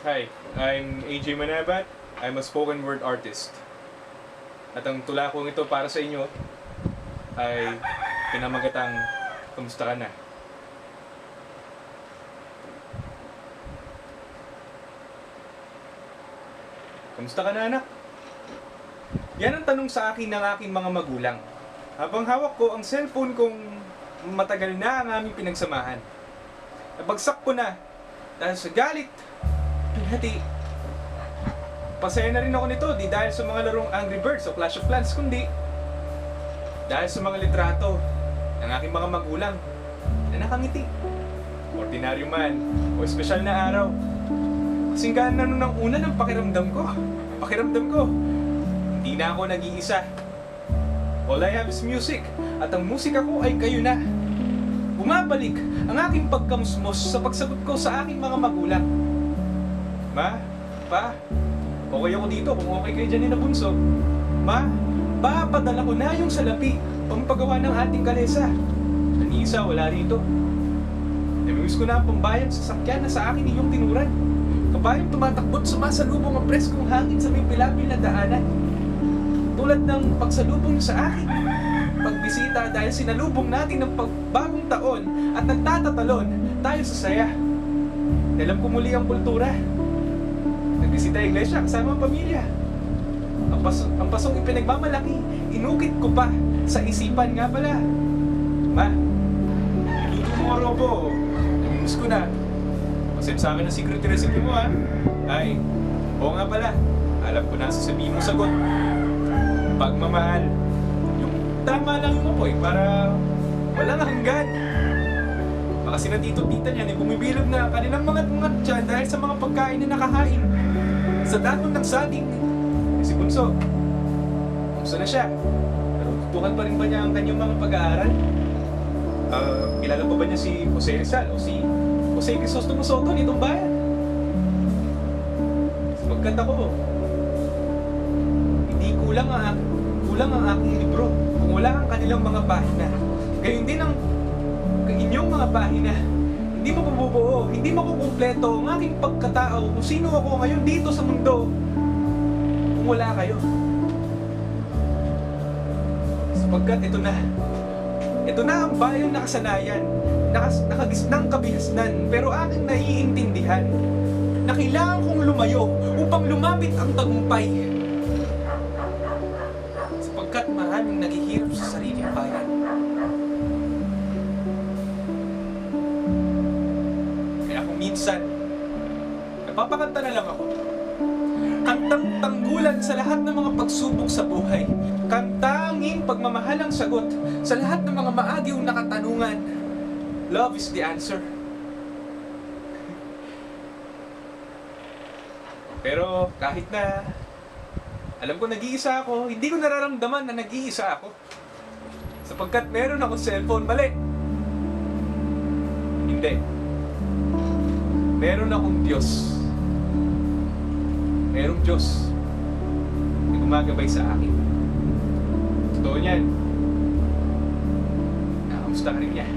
Hi, I'm AJ Manabat. I'm a spoken word artist. At ang tula kong ito para sa inyo ay pinamagatang Kamusta ka na? Kamusta ka na, anak? Yan ang tanong sa akin ng aking mga magulang. Habang hawak ko ang cellphone kong matagal na ang aming pinagsamahan. Nabagsak ko na dahil sa galit, pinhati. Pasaya na rin ako nito, di dahil sa mga larong Angry Birds o Clash of Clans, kundi dahil sa mga litrato ng aking mga magulang na nakangiti. Ordinaryo man o espesyal na araw. Kasing gaan na nun ang una ng pakiramdam ko. Hindi na ako nag-iisa. All I have is music, at ang musika ko ay kayo na. Bumabalik ang aking pagkamusmos sa pagsagot ko sa aking mga magulang. Ma, pa, okay ako dito kung okay kayo dyan ni na bunso. Ma, papadala ko na yung salapi pampagawa ng ating kalesa. Anisa, wala rito. Namimiss ko na ang pambayang sasakyan na sa akin inyong tinuran. Kabayang tumatakbot sumasalubong ang preskong hangin sa may pilapil na daanan. Tulad ng pagsalubong sa akin. Pagbisita dahil sinalubong natin ng pagbagong taon at nagtatatalon tayo sa saya. Alam ko muli ang kultura. Nagbisita iglesia kasama ang pamilya. Ang pasong ipinagmamalaki, inukit ko pa sa isipan nga pala. Ma, iluto mo ang robo. Namimiss ko na. Pasip sa akin ang secret recipe mo ha. Ay, oo nga pala. Alam ko na sasabihin mo sagot. Pagmamahal. Yung tama lang yung apoy para walang hanggan. Baka sila tito-tita niyan ay bumibilog na kanilang mga tungat dyan dahil sa mga pagkain na nakahain. Sa daton ng saging. Si Bunso, kumusta na siya? Tutukan pa rin ba niya ang kanyang mga pag-aaral? Kilala pa ba niya si Jose Rizal o si Jose Crisostomo Soto nitong bayan? Sapagkat ako, hindi kulang ang aking libro kung wala ang kanilang mga pahina. Gayon din ang inyong mga pahina. Hindi mabubuo, hindi makukumpleto ang aking pagkatao kung sino ako ngayon dito sa mundo kung wala kayo. Sapagkat ito na ang bayang nakasanayan, nakagisnang kabihasnan, pero aking naiintindihan na kailangan kong lumayo upang lumapit ang tagumpay. Sapagkat maraming naghihirap sa sariling bayan. Kaya kung minsan, napapakanta na lang ako. Kantang tanggulan sa lahat ng mga pagsubok sa buhay. Kantanging pagmamahal ang sagot sa lahat ng mga maagiw na katanungan. Love is the answer. Pero kahit na alam ko nag-iisa ako, hindi ko nararamdaman na nag-iisa ako. Sapagkat meron akong cellphone, mali. Hindi. Meron akong Diyos. Merong Diyos na gumagabay sa akin. Totoo niyan. Nakamusta ka rin niya.